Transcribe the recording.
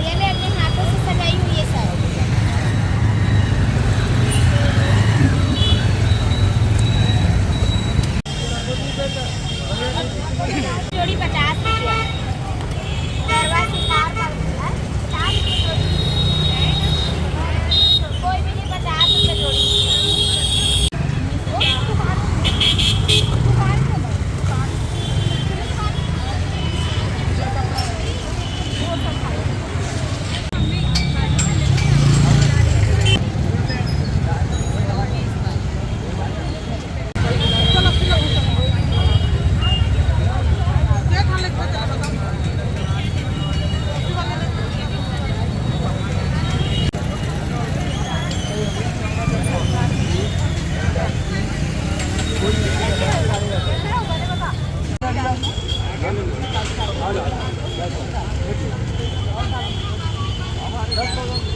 मैंने अपने हाथों से सजाई हुई है सर। जोड़ी 50 रुपया। गरबा सितार का है 50 रुपये जोड़ी। कोई भी नहीं 50 रुपये जोड़ी। Let's go.